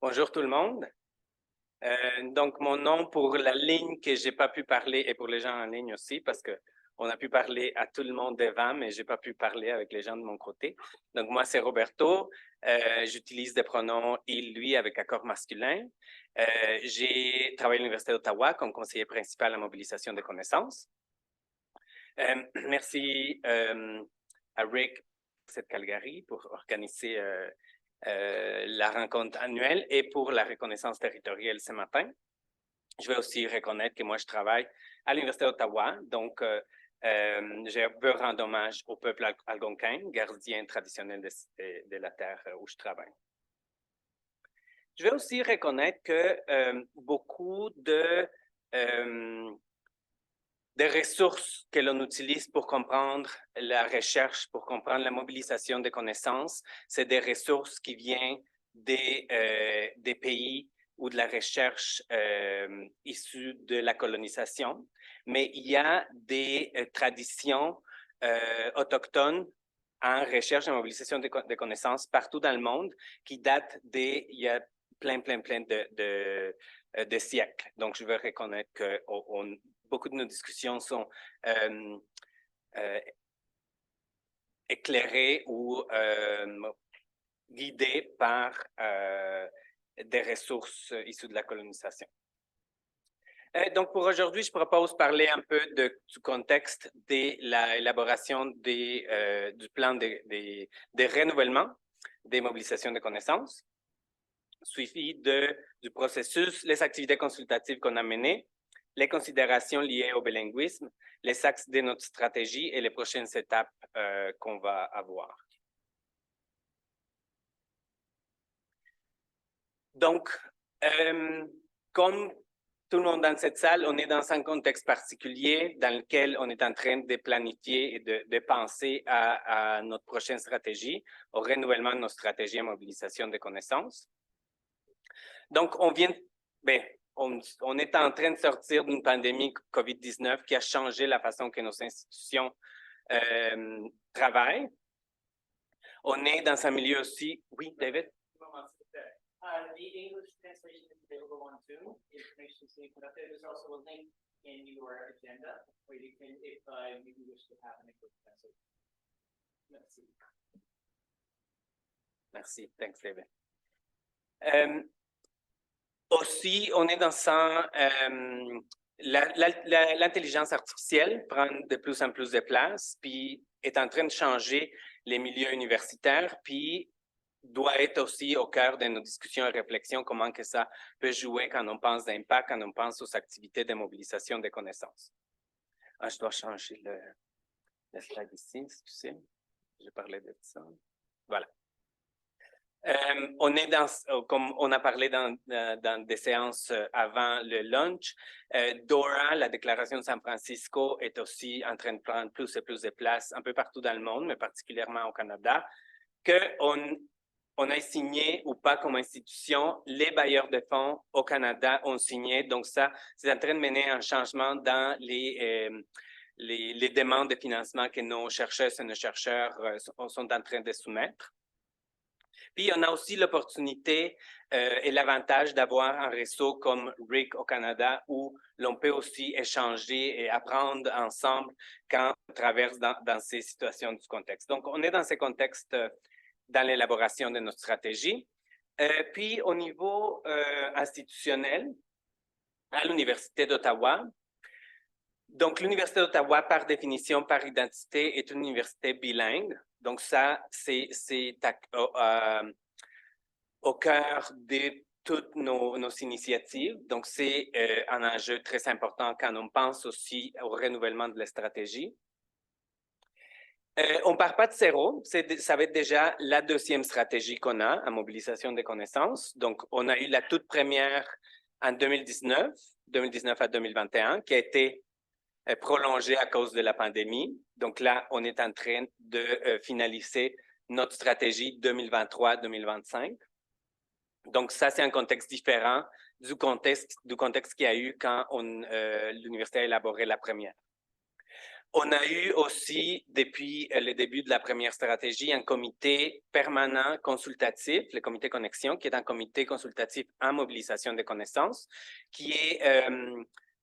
Bonjour tout le monde. Donc, mon nom pour la ligne que j'ai pas pu parler et pour les gens en ligne aussi, parce que on a pu parler à tout le monde devant, mais j'ai pas pu parler avec les gens de mon côté. Donc, moi, c'est Roberto. J'utilise des pronoms il, lui avec accord masculin. J'ai travaillé à l'Université d'Ottawa comme conseiller principal en mobilisation des connaissances. Merci à Rick cette Calgary pour organiser la rencontre annuelle et pour la reconnaissance territoriale ce matin. Je vais aussi reconnaître que moi, je travaille à l'Université d'Ottawa, donc je veux rendre hommage au peuple algonquin, gardien traditionnel de la terre où je travaille. Je vais aussi reconnaître que beaucoup des ressources que l'on utilise pour comprendre la recherche, pour comprendre la mobilisation des connaissances, c'est des ressources qui viennent des pays ou de la recherche issue de la colonisation. Mais il y a des traditions autochtones en recherche et mobilisation des connaissances partout dans le monde qui datent il y a plein de siècles. Donc, je veux reconnaître que beaucoup de nos discussions sont éclairées ou guidées par des ressources issues de la colonisation. Donc, pour aujourd'hui, je propose parler un peu du contexte de l'élaboration du plan de renouvellement des mobilisations de connaissances, suivi du processus, les activités consultatives qu'on a menées, les considérations liées au bilinguisme, les axes de notre stratégie et les prochaines étapes qu'on va avoir. Donc, comme tout le monde dans cette salle, on est dans un contexte particulier dans lequel on est en train de planifier et de penser à notre prochaine stratégie, au renouvellement de nos stratégies en mobilisation de connaissances. Donc, on est en train de sortir d'une pandémie COVID-19 qui a changé la façon que nos institutions travaillent. On est dans un milieu aussi... Oui, David? The English translation is available on Zoom. The information is being conducted. There's also a link in your agenda where you can, if you wish to have an English translation. Merci. Merci. Thanks, David. Aussi, on est dans l'intelligence artificielle prend de plus en plus de place, puis est en train de changer les milieux universitaires, puis doit être aussi au cœur de nos discussions et réflexions, comment que ça peut jouer quand on pense d'impact, quand on pense aux activités de mobilisation des connaissances. Ah, je dois changer le slide ici, si tu sais. Je parlais de ça. Voilà. On est comme on a parlé dans des séances avant le lunch, DORA, la déclaration de San Francisco, est aussi en train de prendre plus et plus de place un peu partout dans le monde, mais particulièrement au Canada, qu'on a signé ou pas comme institution, les bailleurs de fonds au Canada ont signé. Donc ça, c'est en train de mener un changement dans les demandes de financement que nos chercheurs et nos chercheurs sont en train de soumettre. Puis, on a aussi l'opportunité et l'avantage d'avoir un réseau comme RIC au Canada où l'on peut aussi échanger et apprendre ensemble quand on traverse dans ces situations du contexte. Donc, on est dans ces contextes dans l'élaboration de notre stratégie. Puis, au niveau institutionnel, à l'Université d'Ottawa, donc, l'Université d'Ottawa, par définition, par identité, est une université bilingue. Donc, ça, c'est au cœur de toutes nos initiatives. Donc, c'est un enjeu très important quand on pense aussi au renouvellement de la stratégie. On ne part pas de zéro. Ça va être déjà la deuxième stratégie qu'on a en mobilisation des connaissances. Donc, on a eu la toute première en 2019 à 2021, qui a été prolongée à cause de la pandémie. Donc là, on est en train de finaliser notre stratégie 2023-2025. Donc ça, c'est un contexte différent du contexte qu'il y a eu quand l'université a élaboré la première. On a eu aussi, depuis le début de la première stratégie, un comité permanent consultatif, le comité Connexion, qui est un comité consultatif en mobilisation des connaissances, qui est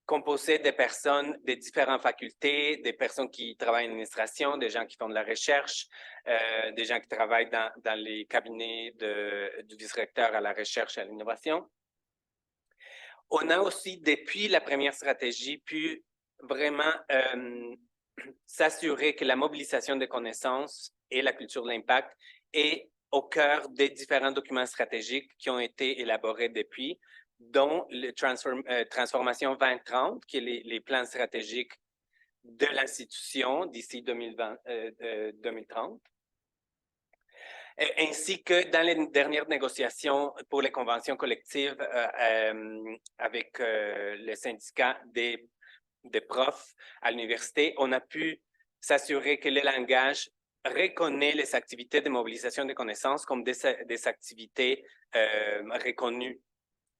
composé de personnes de différentes facultés, des personnes qui travaillent en administration, des gens qui font de la recherche, des gens qui travaillent dans les cabinets du vice-recteur à la recherche et à l'innovation. On a aussi, depuis la première stratégie, pu vraiment s'assurer que la mobilisation des connaissances et la culture de l'impact est au cœur des différents documents stratégiques qui ont été élaborés depuis, dont le Transformation 2030, qui est les plans stratégiques de l'institution d'ici 2030, ainsi que dans les dernières négociations pour les conventions collectives avec le syndicat des profs à l'université, on a pu s'assurer que le langage reconnaît les activités de mobilisation de connaissances comme des activités reconnues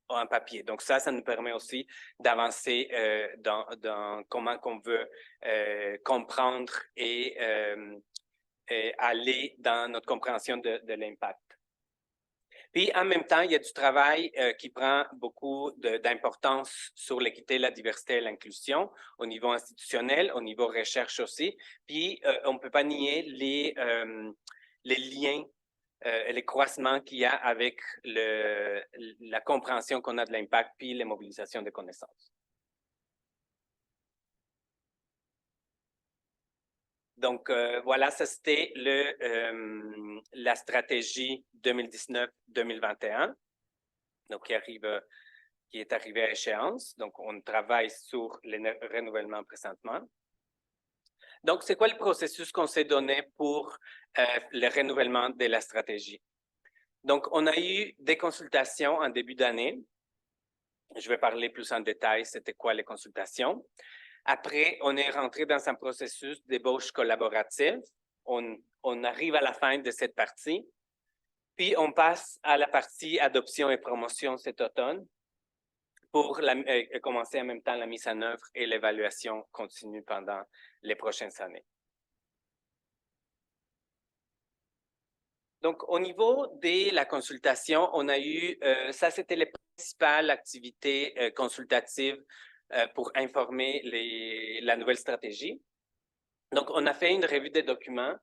en papier. Donc ça nous permet aussi d'avancer dans comment on veut comprendre et aller dans notre compréhension de l'impact. Puis, en même temps, il y a du travail qui prend beaucoup d'importance sur l'équité, la diversité et l'inclusion au niveau institutionnel, au niveau recherche aussi. Puis, on ne peut pas nier les liens et les croisements qu'il y a avec la compréhension qu'on a de l'impact puis les mobilisations de connaissances. Donc, voilà, ça c'était la stratégie 2019-2021, donc qui est arrivée à échéance. Donc, on travaille sur le renouvellement présentement. Donc, c'est quoi le processus qu'on s'est donné pour le renouvellement de la stratégie? Donc, on a eu des consultations en début d'année. Je vais parler plus en détail, c'était quoi les consultations. Après, on est rentré dans un processus d'ébauche collaborative. On arrive à la fin de cette partie. Puis, on passe à la partie adoption et promotion cet automne pour commencer en même temps la mise en œuvre et l'évaluation continue pendant les prochaines années. Donc, au niveau de la consultation, on a eu, ça c'était les principales activités consultatives pour informer la nouvelle stratégie. Donc, on a fait une revue des documents,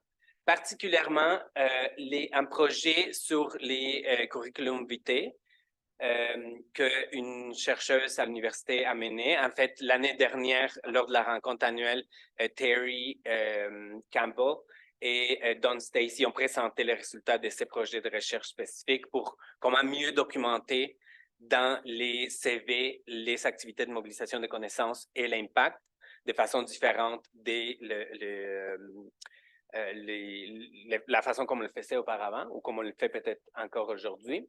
particulièrement un projet sur les curriculum vitae qu'une chercheuse à l'université a mené. En fait, l'année dernière, lors de la rencontre annuelle, Terry Campbell et Don Stacy ont présenté les résultats de ces projets de recherche spécifiques pour comment mieux documenter dans les CV les activités de mobilisation de connaissances et l'impact de façon différente la façon comme on le faisait auparavant ou comme on le fait peut-être encore aujourd'hui.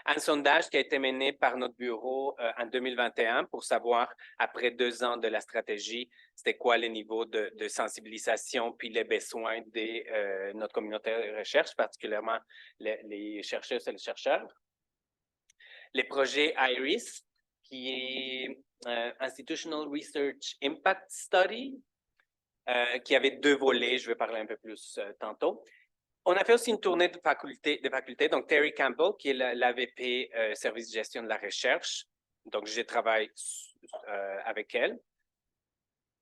Un sondage qui a été mené par notre bureau en 2021 pour savoir, après 2 ans de la stratégie, c'était quoi les niveaux de sensibilisation puis les besoins de notre communauté de recherche, particulièrement les chercheuses et les chercheurs. Les projets IRIS, qui est Institutional Research Impact Study, qui avait 2 volets, je vais parler un peu plus tantôt. On a fait aussi une tournée de facultés. Donc Terry Campbell, qui est l'AVP Service de gestion de la recherche. Donc, je travaille avec elle.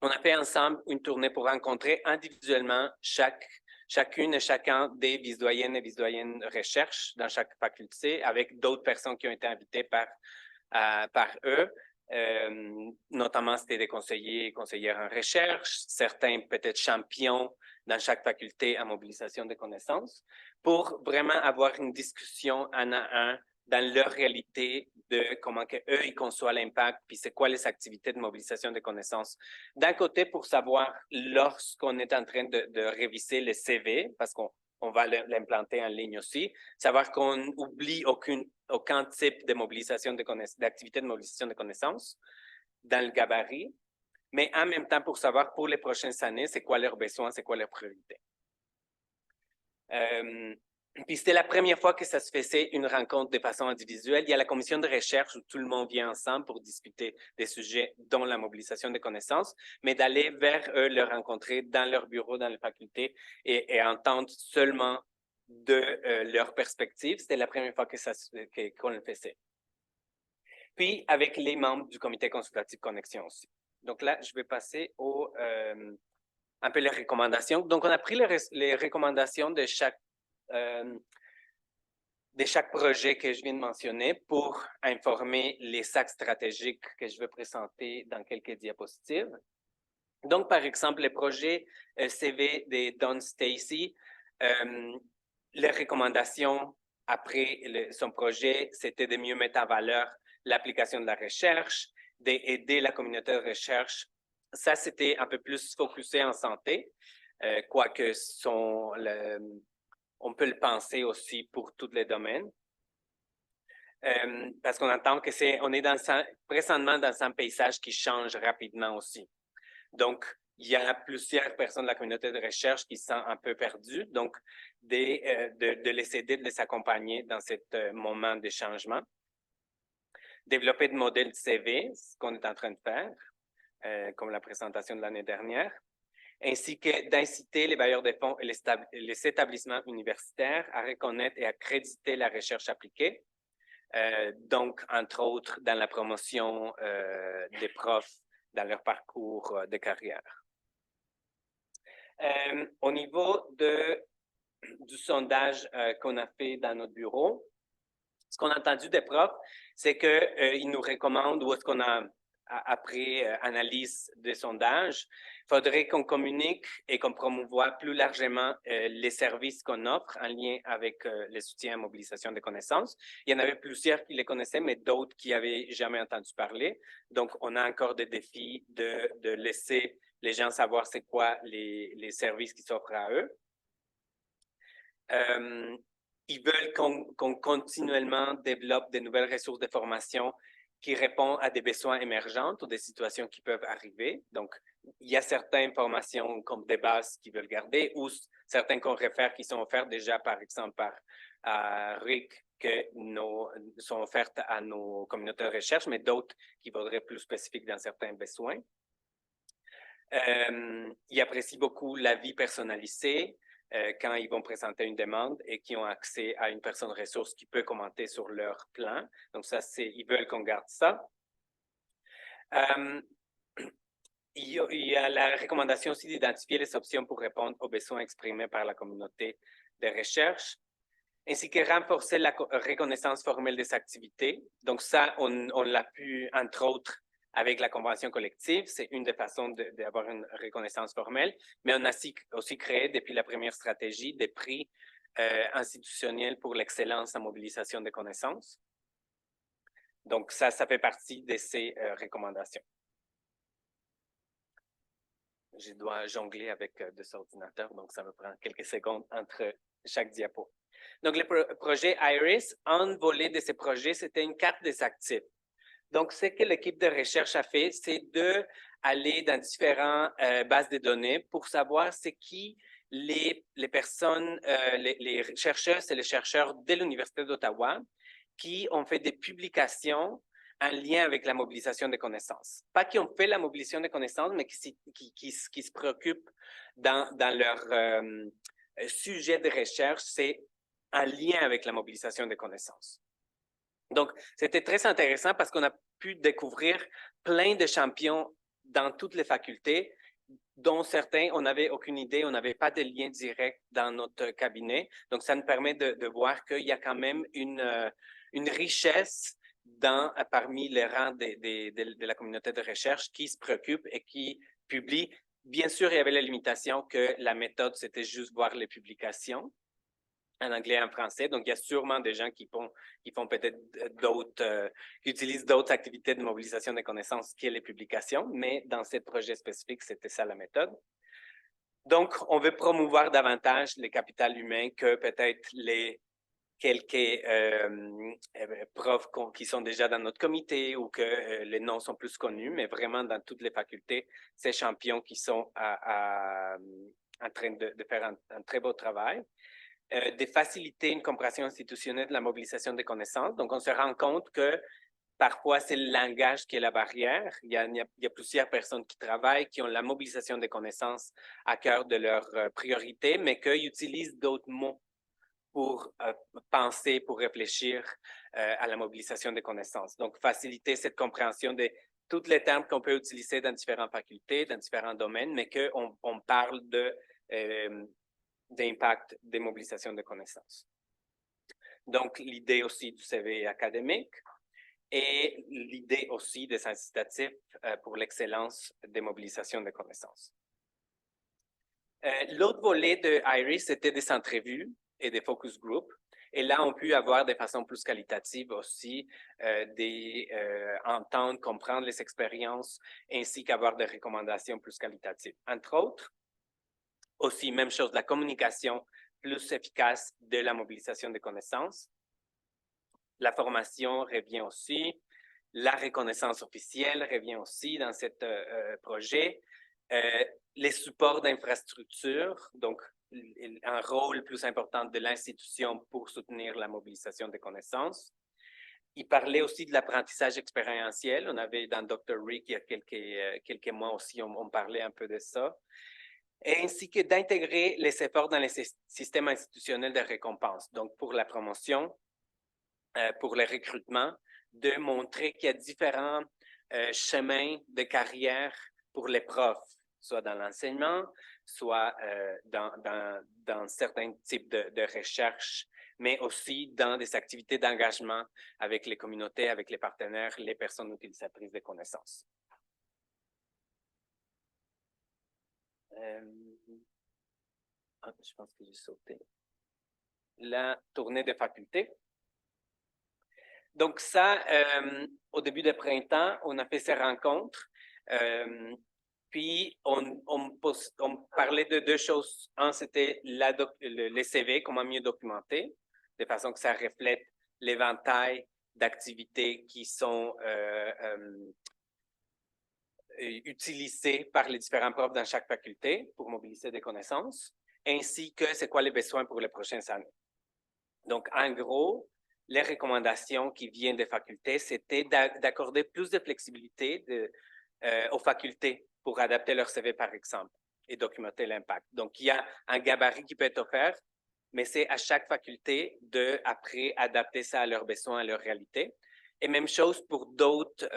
On a fait ensemble une tournée pour rencontrer individuellement chacune et chacun des vice-doyennes et vice-doyennes recherche dans chaque faculté, avec d'autres personnes qui ont été invitées par eux. Notamment, c'était des conseillers et conseillères en recherche, certains peut-être champions dans chaque faculté en mobilisation de connaissances, pour vraiment avoir une discussion un à un dans leur réalité de comment eux ils conçoivent l'impact, puis c'est quoi les activités de mobilisation de connaissances. D'un côté, pour savoir, lorsqu'on est en train de réviser les CV, parce qu'on va l'implanter en ligne aussi, savoir qu'on oublie aucun type de mobilisation d'activité de mobilisation de connaissances dans le gabarit, mais en même temps pour savoir pour les prochaines années, c'est quoi leurs besoins, c'est quoi leurs priorités. Puis c'était la première fois que ça se faisait une rencontre de façon individuelle. Il y a la commission de recherche où tout le monde vient ensemble pour discuter des sujets dont la mobilisation des connaissances, mais d'aller vers eux, les rencontrer dans leur bureau, dans les facultés et entendre seulement de leur perspective. C'était la première fois qu'on le faisait. Puis avec les membres du comité consultatif connexion aussi. Donc là, je vais passer un peu les recommandations. Donc on a pris les recommandations de chaque projet que je viens de mentionner pour informer les axes stratégiques que je vais présenter dans quelques diapositives. Donc, par exemple, le projet CV de Don Stacy, les recommandations après son projet, c'était de mieux mettre en valeur l'application de la recherche, d'aider la communauté de recherche. Ça, c'était un peu plus focusé en santé, quoique on peut le penser aussi pour tous les domaines. Parce qu'on entend que on est présentement dans un paysage qui change rapidement aussi. Donc, il y a plusieurs personnes de la communauté de recherche qui sont un peu perdues, donc de les aider, de les accompagner dans ce moment de changement. Développer de modèles de CV, ce qu'on est en train de faire, comme la présentation de l'année dernière, ainsi que d'inciter les bailleurs de fonds et les établissements universitaires à reconnaître et à créditer la recherche appliquée. Donc, entre autres, dans la promotion des profs dans leur parcours de carrière. Au niveau du sondage qu'on a fait dans notre bureau, ce qu'on a entendu des profs, c'est qu'ils nous recommandent, ou est-ce qu'on a, après analyse des sondages, il faudrait qu'on communique et qu'on promouvoie plus largement les services qu'on offre en lien avec le soutien à mobilisation des connaissances. Il y en avait plusieurs qui les connaissaient, mais d'autres qui n'avaient jamais entendu parler. Donc, on a encore des défis de laisser les gens savoir c'est quoi les services qui s'offrent à eux. Ils veulent qu'on continuellement développe de nouvelles ressources de formation qui répondent à des besoins émergents ou des situations qui peuvent arriver. Donc, il y a certaines formations comme des bases qu'ils veulent garder ou certaines qu'on réfère qui sont offertes déjà, par exemple, par RIC, que sont offertes à nos communautés de recherche, mais d'autres qui voudraient plus spécifiques dans certains besoins. Ils apprécient beaucoup la vie personnalisée quand ils vont présenter une demande et qui ont accès à une personne ressource qui peut commenter sur leur plan. Donc ça, ils veulent qu'on garde ça. Il y a la recommandation aussi d'identifier les options pour répondre aux besoins exprimés par la communauté de recherche, ainsi que renforcer la reconnaissance formelle des activités. Donc ça, on l'a pu, entre autres, avec la convention collective, c'est une des façons d'avoir une reconnaissance formelle, mais on a aussi créé, depuis la première stratégie, des prix institutionnels pour l'excellence en mobilisation des connaissances. Donc, ça fait partie de ces recommandations. Je dois jongler avec deux ordinateurs, donc ça me prend quelques secondes entre chaque diapo. Donc, le projet IRIS, un volet de ce projet, c'était une carte des actifs. Donc, ce que l'équipe de recherche a fait, c'est d'aller dans différentes bases de données pour savoir c'est qui les personnes, les chercheuses et les chercheurs de l'Université d'Ottawa qui ont fait des publications en lien avec la mobilisation des connaissances. Pas qui ont fait la mobilisation des connaissances, mais qui se préoccupent dans leur sujet de recherche, c'est en lien avec la mobilisation des connaissances. Donc, c'était très intéressant parce qu'on a pu découvrir plein de champions dans toutes les facultés, dont certains, on n'avait aucune idée, on n'avait pas de lien direct dans notre cabinet. Donc, ça nous permet de voir qu'il y a quand même une richesse parmi les rangs de la communauté de recherche qui se préoccupe et qui publie. Bien sûr, il y avait la limitation que la méthode, c'était juste voir les publications en anglais et en français. Donc, il y a sûrement des gens qui font peut-être qui utilisent d'autres activités de mobilisation des connaissances que les publications, mais dans ce projet spécifique, c'était ça la méthode. Donc, on veut promouvoir davantage le capital humain que peut-être les quelques profs qui sont déjà dans notre comité ou que les noms sont plus connus, mais vraiment dans toutes les facultés, ces champions qui sont en train de faire un très beau travail. de faciliter une compréhension institutionnelle de la mobilisation des connaissances. Donc, on se rend compte que parfois, c'est le langage qui est la barrière. Il y a plusieurs personnes qui travaillent, qui ont la mobilisation des connaissances à cœur de leur priorité, mais qu'ils utilisent d'autres mots pour penser, pour réfléchir à la mobilisation des connaissances. Donc, faciliter cette compréhension de tous les termes qu'on peut utiliser dans différentes facultés, dans différents domaines, mais qu'on parle d'impact des mobilisations de connaissances. Donc, l'idée aussi du CV académique et l'idée aussi des incitatifs pour l'excellence des mobilisations de connaissances. L'autre volet de IRIS, c'était des entrevues et des focus groups. Et là, on peut avoir de façon plus qualitative aussi entendre, comprendre les expériences, ainsi qu'avoir des recommandations plus qualitatives. Entre autres, aussi, même chose, la communication plus efficace de la mobilisation des connaissances. La formation revient aussi. La reconnaissance officielle revient aussi dans ce projet. Les supports d'infrastructure, donc un rôle plus important de l'institution pour soutenir la mobilisation des connaissances. Il parlait aussi de l'apprentissage expérientiel. On avait dans Dr. Rick, il y a quelques mois aussi, on parlait un peu de ça. Et ainsi que d'intégrer les efforts dans les systèmes institutionnels de récompense. Donc, pour la promotion, pour le recrutement, de montrer qu'il y a différents chemins de carrière pour les profs, soit dans l'enseignement, soit dans certains types de recherche, mais aussi dans des activités d'engagement avec les communautés, avec les partenaires, les personnes utilisatrices de connaissances. Je pense que j'ai sauté. La tournée de facultés. Donc ça, au début du printemps, on a fait ces rencontres. Puis, on parlait de deux choses. Un, c'était les CV, comment mieux documenter, de façon que ça reflète l'éventail d'activités qui sont utilisées par les différents profs dans chaque faculté pour mobiliser des connaissances, ainsi que c'est quoi les besoins pour les prochaines années. Donc, en gros, les recommandations qui viennent des facultés, c'était d'accorder plus de flexibilité aux facultés pour adapter leur CV, par exemple, et documenter l'impact. Donc, il y a un gabarit qui peut être offert, mais c'est à chaque faculté après, adapter ça à leurs besoins, à leur réalité. Et même chose pour d'autres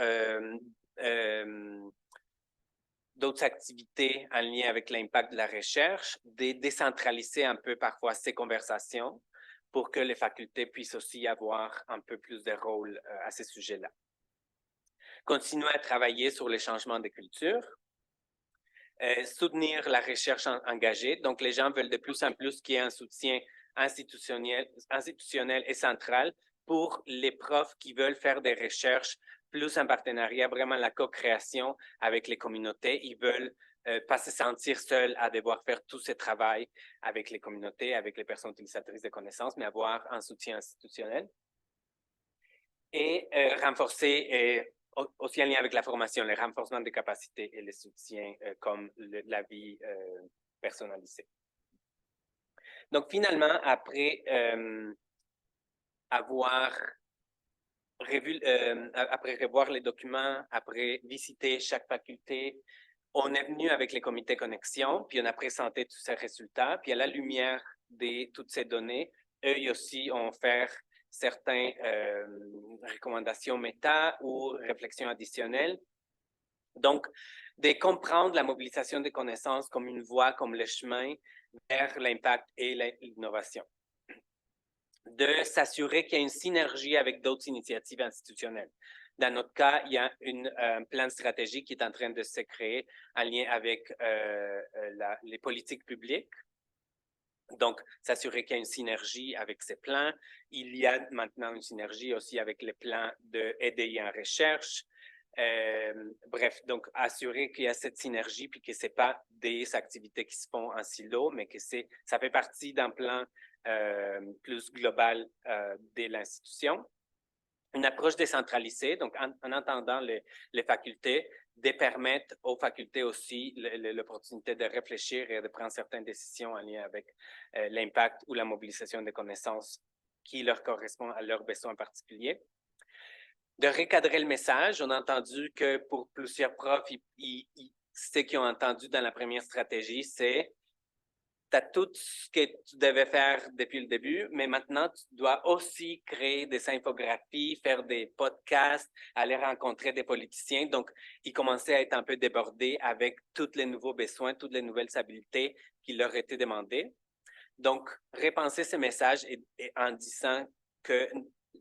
activités en lien avec l'impact de la recherche, de décentraliser un peu parfois ces conversations pour que les facultés puissent aussi avoir un peu plus de rôle à ces sujets-là. Continuer à travailler sur les changements de culture, soutenir la recherche engagée. Donc, les gens veulent de plus en plus qu'il y ait un soutien institutionnel et central pour les profs qui veulent faire des recherches plus en partenariat, vraiment la co-création avec les communautés. Ils veulent pas se sentir seuls à devoir faire tout ce travail avec les communautés, avec les personnes utilisatrices de connaissances, mais avoir un soutien institutionnel. Et renforcer, aussi en lien avec la formation, le renforcement des capacités et le soutien comme la vie personnalisée. Donc, finalement, après après revoir les documents, après visiter chaque faculté, on est venu avec les comités connexion, puis on a présenté tous ces résultats, puis à la lumière de toutes ces données, eux aussi ont fait certaines recommandations méta ou réflexions additionnelles. Donc, de comprendre la mobilisation des connaissances comme une voie, comme le chemin vers l'impact et l'innovation. De s'assurer qu'il y a une synergie avec d'autres initiatives institutionnelles. Dans notre cas, il y a un plan de stratégie qui est en train de se créer en lien avec les politiques publiques. Donc, s'assurer qu'il y a une synergie avec ces plans. Il y a maintenant une synergie aussi avec les plans de EDI en recherche. Bref, donc assurer qu'il y a cette synergie puis que ce n'est pas des activités qui se font en silo, mais que ça fait partie d'un plan plus global de l'institution. une approche décentralisée, donc en entendant les facultés, de permettre aux facultés aussi l'opportunité de réfléchir et de prendre certaines décisions en lien avec l'impact ou la mobilisation des connaissances qui leur correspond à leurs besoins particuliers. De recadrer le message, on a entendu que pour plusieurs profs, ce qu'ils ont entendu dans la première stratégie, c'est tu as tout ce que tu devais faire depuis le début, mais maintenant, tu dois aussi créer des infographies, faire des podcasts, aller rencontrer des politiciens. Donc, ils commençaient à être un peu débordés avec tous les nouveaux besoins, toutes les nouvelles habiletés qui leur étaient demandées. Donc, repenser ce message en disant que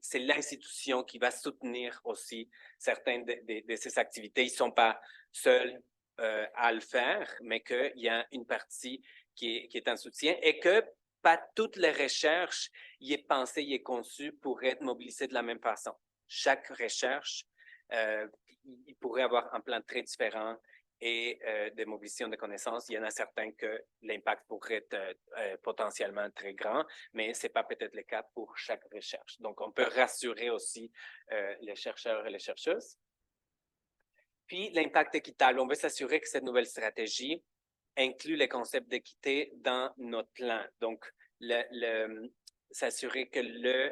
c'est l'institution qui va soutenir aussi certaines de ces activités. Ils ne sont pas seuls à le faire, mais qu'il y a une partie qui est en soutien et que pas toutes les recherches y est pensée, y est conçue pour être mobilisées de la même façon. Chaque recherche, il pourrait avoir un plan très différent et de mobilisation de connaissances. Il y en a certains que l'impact pourrait être potentiellement très grand, mais ce n'est pas peut-être le cas pour chaque recherche. Donc, on peut rassurer aussi les chercheurs et les chercheuses. Puis, l'impact équitable. On veut s'assurer que cette nouvelle stratégie inclut les concepts d'équité dans notre plan. Donc, s'assurer que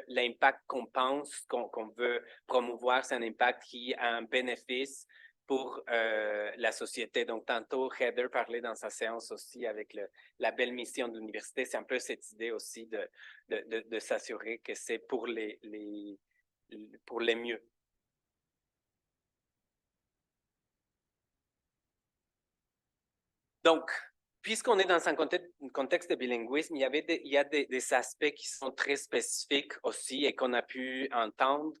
l'impact qu'on pense, qu'on veut promouvoir, c'est un impact qui a un bénéfice pour la société. Donc, tantôt, Heather parlait dans sa séance aussi avec la belle mission de l'université. C'est un peu cette idée aussi de s'assurer que c'est pour les mieux. Donc, puisqu'on est dans un contexte de bilinguisme, il y a des aspects qui sont très spécifiques aussi et qu'on a pu entendre,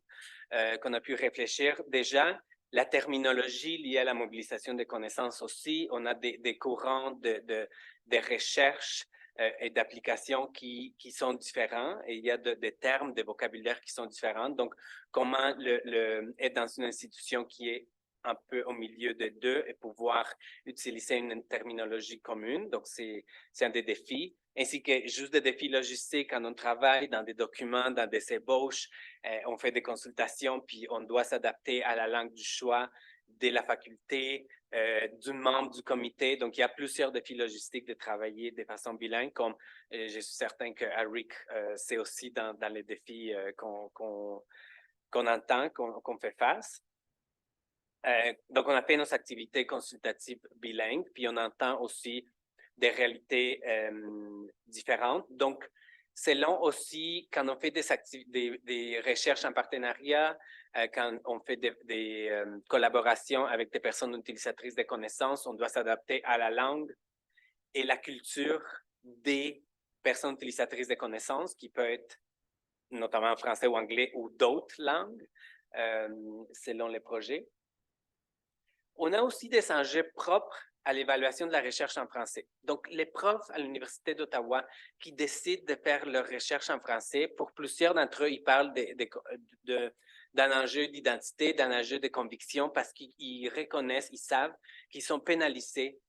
qu'on a pu réfléchir. Déjà, la terminologie liée à la mobilisation des connaissances aussi, on a des courants de recherche et d'application qui sont différents et il y a des termes, des vocabulaires qui sont différents. Donc, comment être dans une institution qui est un peu au milieu des deux et pouvoir utiliser une terminologie commune. Donc, c'est un des défis, ainsi que juste des défis logistiques quand on travaille dans des documents, dans des ébauches, on fait des consultations, puis on doit s'adapter à la langue du choix de la faculté, du membre du comité. Donc, il y a plusieurs défis logistiques de travailler de façon bilingue, comme je suis certain que Eric, c'est aussi dans les défis qu'on entend, qu'on fait face. Donc, on a fait nos activités consultatives bilingues, puis on entend aussi des réalités différentes. Donc, selon aussi, quand on fait des recherches en partenariat, quand on fait des collaborations avec des personnes utilisatrices de connaissances, on doit s'adapter à la langue et la culture des personnes utilisatrices de connaissances, qui peut être notamment français ou anglais ou d'autres langues, selon les projets. On a aussi des enjeux propres à l'évaluation de la recherche en français. Donc, les profs à l'Université d'Ottawa qui décident de faire leur recherche en français, pour plusieurs d'entre eux, ils parlent d'un enjeu d'identité, d'un enjeu de conviction, parce qu'ils reconnaissent, ils savent qu'ils sont pénalisés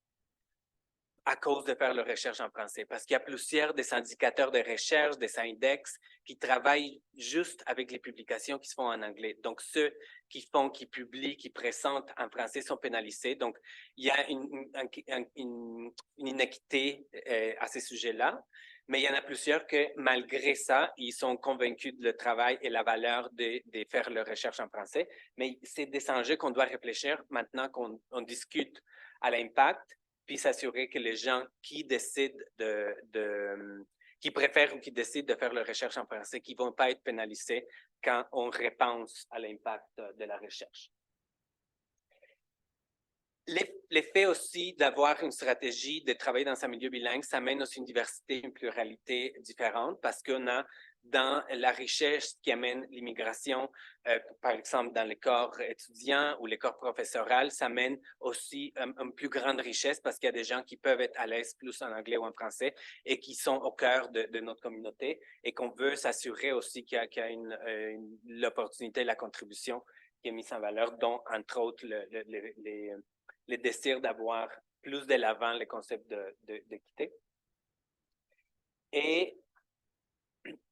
à cause de faire leur recherche en français, parce qu'il y a plusieurs des indicateurs de recherche, des index, qui travaillent juste avec les publications qui se font en anglais. Donc, ceux qui publient, qui présentent en français sont pénalisés. Donc, il y a une inéquité à ces sujets-là, mais il y en a plusieurs que, malgré ça, ils sont convaincus de le travail et la valeur de faire leur recherche en français. Mais c'est des enjeux qu'on doit réfléchir maintenant qu'on discute à l'impact, puis s'assurer que les gens qui décident qui préfèrent ou qui décident de faire leur recherche en français, qui ne vont pas être pénalisés quand on repense à l'impact de la recherche. L'effet aussi d'avoir une stratégie de travailler dans un milieu bilingue, ça amène aussi une diversité, une pluralité différente, parce qu'on a dans la richesse qui amène l'immigration, par exemple dans les corps étudiants ou les corps professoraux, ça amène aussi une plus grande richesse parce qu'il y a des gens qui peuvent être à l'aise plus en anglais ou en français et qui sont au cœur de notre communauté et qu'on veut s'assurer aussi qu'il y a l'opportunité, la contribution qui est mise en valeur, dont entre autres les désirs d'avoir plus de l'avant les concepts d'équité. Et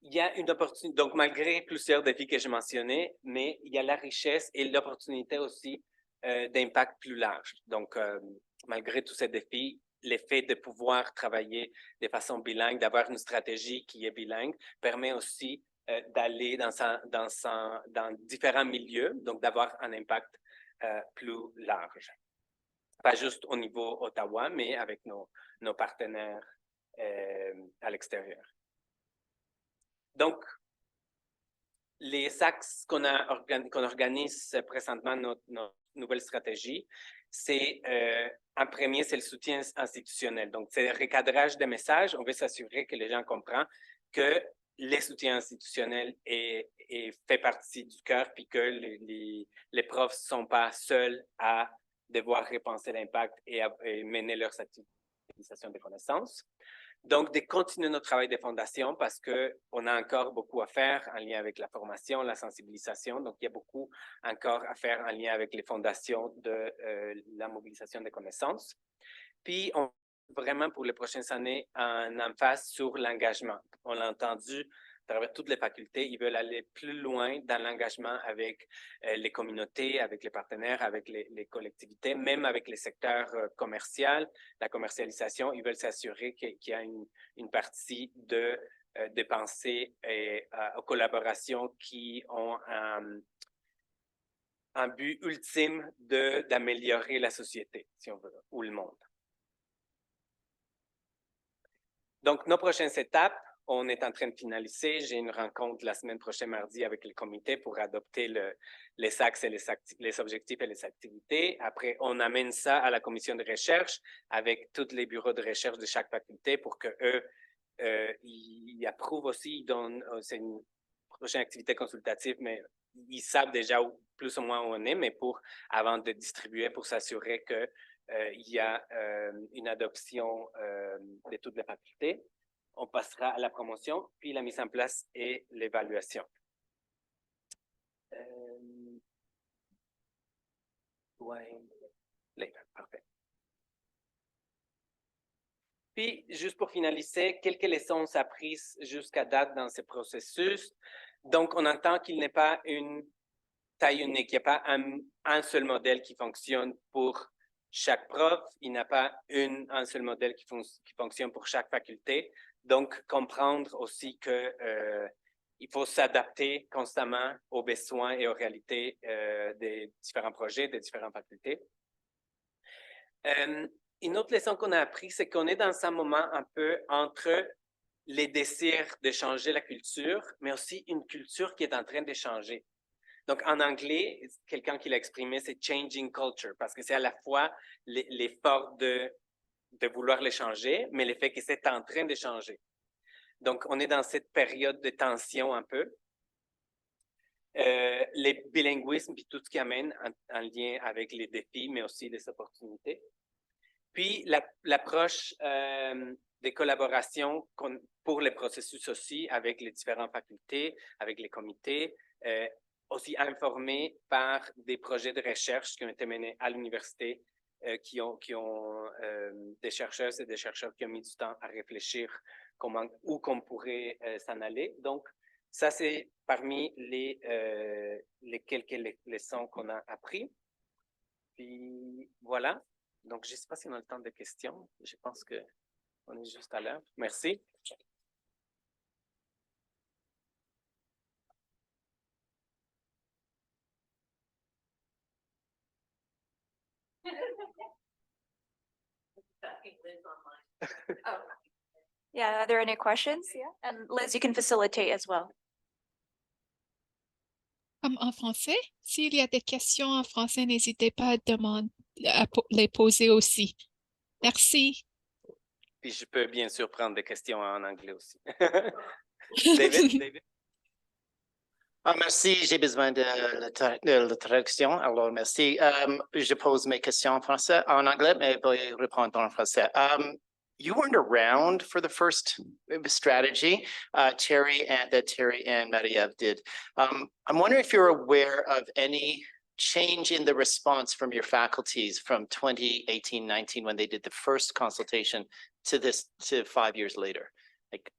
il y a une opportunité, donc malgré plusieurs défis que j'ai mentionnés, mais il y a la richesse et l'opportunité aussi d'impact plus large. Donc, malgré tous ces défis, l'effet de pouvoir travailler de façon bilingue, d'avoir une stratégie qui est bilingue, permet aussi d'aller dans différents milieux, donc d'avoir un impact plus large. Pas juste au niveau Ottawa, mais avec nos partenaires à l'extérieur. Donc, les axes qu'on organise présentement, notre nouvelle stratégie, c'est en premier, c'est le soutien institutionnel. Donc, c'est le recadrage des messages. On veut s'assurer que les gens comprennent que les soutiens institutionnels fait partie du cœur, puis que les profs ne sont pas seuls à devoir repenser l'impact et mener leurs activités de connaissances. Donc, de continuer notre travail de fondation parce qu'on a encore beaucoup à faire en lien avec la formation, la sensibilisation. Donc, il y a beaucoup encore à faire en lien avec les fondations de la mobilisation des connaissances. Puis, on vraiment pour les prochaines années en emphase sur l'engagement. On l'a entendu à travers toutes les facultés, ils veulent aller plus loin dans l'engagement avec les communautés, avec les partenaires, avec les collectivités, même avec les secteurs commerciaux, la commercialisation. Ils veulent s'assurer qu'il y a une partie de pensée aux collaborations qui ont un but ultime d'améliorer la société, si on veut, ou le monde. Donc, nos prochaines étapes, on est en train de finaliser. J'ai une rencontre la semaine prochaine, mardi, avec le comité pour adopter les axes et les objectifs et les activités. Après, on amène ça à la commission de recherche avec tous les bureaux de recherche de chaque faculté pour qu'eux, ils approuvent aussi. C'est une prochaine activité consultative, mais ils savent déjà plus ou moins où on est, mais avant de distribuer, pour s'assurer que il y a une adoption de toutes les facultés. On passera à la promotion, puis la mise en place et l'évaluation. Parfait. Puis, juste pour finaliser, quelques leçons apprises jusqu'à date dans ce processus. Donc, on entend qu'il n'est pas une taille unique, il n'y a pas un seul modèle qui fonctionne pour chaque prof, il n'y a pas un seul modèle qui fonctionne pour chaque faculté. Donc, comprendre aussi qu'il faut s'adapter constamment aux besoins et aux réalités des différents projets, des différentes facultés. Une autre leçon qu'on a appris, c'est qu'on est dans un moment un peu entre les désirs de changer la culture, mais aussi une culture qui est en train de changer. Donc, en anglais, quelqu'un qui l'a exprimé, c'est changing culture, parce que c'est à la fois l'effort de vouloir les changer, mais le fait que c'est en train de changer. Donc, on est dans cette période de tension un peu. Les bilinguismes, puis tout ce qui amène en lien avec les défis, mais aussi les opportunités. Puis, l'approche des collaborations pour les processus aussi avec les différentes facultés, avec les comités, aussi informés par des projets de recherche qui ont été menés à l'université, qui ont des chercheuses et des chercheurs qui ont mis du temps à réfléchir où qu'on pourrait s'en aller. Donc, ça, c'est parmi les quelques leçons qu'on a appris. Puis, voilà. Donc, je ne sais pas si on a le temps de questions. Je pense qu'on est juste à l'heure. Merci. Oh. Yeah, are there any questions? Yeah. And Liz, you can facilitate as well. Comme en français, s'il y a des questions en français, n'hésitez pas à les poser aussi. Merci. Puis je peux bien sûr prendre des questions en anglais aussi. David? Merci, j'ai besoin de la traduction, alors merci. Je pose mes questions en anglais, mais je vais répondre en français. You weren't around for the first strategy Terry and Marie-Ève did. I'm wondering if you're aware of any change in the response from your faculties from 2018-19 when they did the first consultation to 5 years later. Like,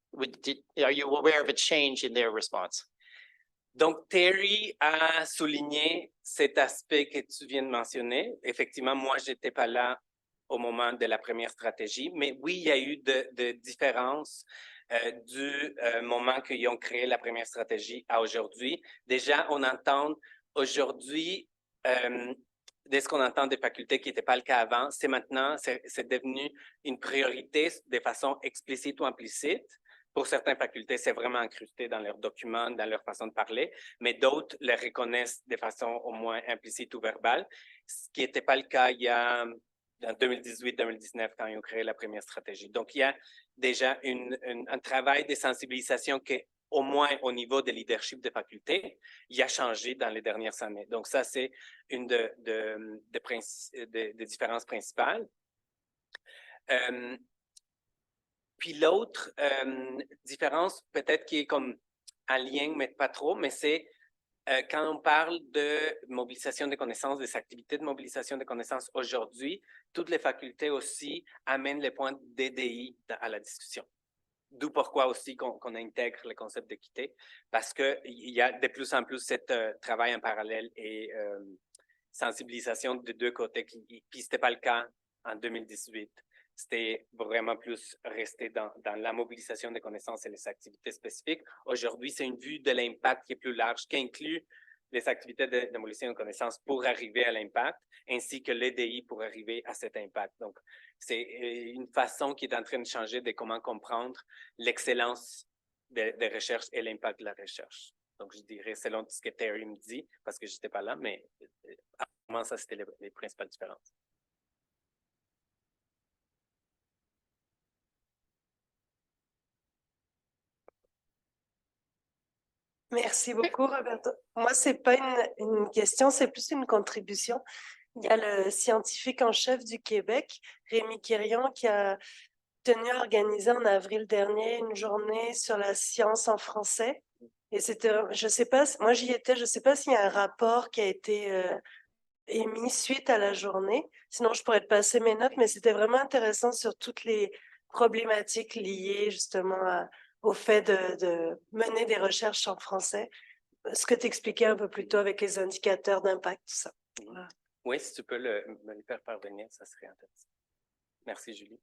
Are you aware of a change in their response? Donc, Terry a souligné cet aspect que tu viens de mentionner. Effectivement, moi, je n'étais pas là au moment de la première stratégie, mais oui, il y a eu de différences du moment qu'ils ont créé la première stratégie à aujourd'hui. Déjà, on entend aujourd'hui, dès ce qu'on entend des facultés qui n'étaient pas le cas avant, c'est maintenant, c'est devenu une priorité de façon explicite ou implicite. Pour certaines facultés, c'est vraiment incrusté dans leurs documents, dans leur façon de parler, mais d'autres le reconnaissent de façon au moins implicite ou verbale, ce qui n'était pas le cas il y a en 2018-2019 quand ils ont créé la première stratégie. Donc, il y a déjà un travail de sensibilisation qui, au moins au niveau de leadership de faculté, il a changé dans les dernières années. Donc, ça, c'est une des différences principales. Puis l'autre différence, peut-être qui est comme en lien, mais pas trop, mais c'est quand on parle de mobilisation de connaissances, des activités de mobilisation de connaissances aujourd'hui, toutes les facultés aussi amènent les points d'EDI à la discussion. D'où pourquoi aussi qu'on intègre le concept d'équité, parce qu'il y a de plus en plus ce travail en parallèle et sensibilisation de deux côtés, puis ce n'était pas le cas en 2018. C'était vraiment plus rester dans la mobilisation des connaissances et les activités spécifiques. Aujourd'hui, c'est une vue de l'impact qui est plus large, qui inclut les activités de mobilisation de connaissances pour arriver à l'impact, ainsi que l'EDI pour arriver à cet impact. Donc, c'est une façon qui est en train de changer de comment comprendre l'excellence des recherches et l'impact de la recherche. Donc, je dirais, selon ce que Terry me dit, parce que je n'étais pas là, mais à ce moment, ça, c'était les principales différences. Merci beaucoup, Roberto. Moi, c'est pas une question, c'est plus une contribution. Il y a le scientifique en chef du Québec, Rémi Quirion, qui a tenu à organiser en avril dernier une journée sur la science en français. Et c'était, je sais pas, moi j'y étais, je sais pas s'il y a un rapport qui a été émis suite à la journée. Sinon, je pourrais te passer mes notes, mais c'était vraiment intéressant sur toutes les problématiques liées justement au fait de mener des recherches en français. Ce que tu expliquais un peu plus tôt avec les indicateurs d'impact, tout ça. Voilà. Oui, si tu peux me le faire parvenir, ça serait intéressant. Merci, Julie.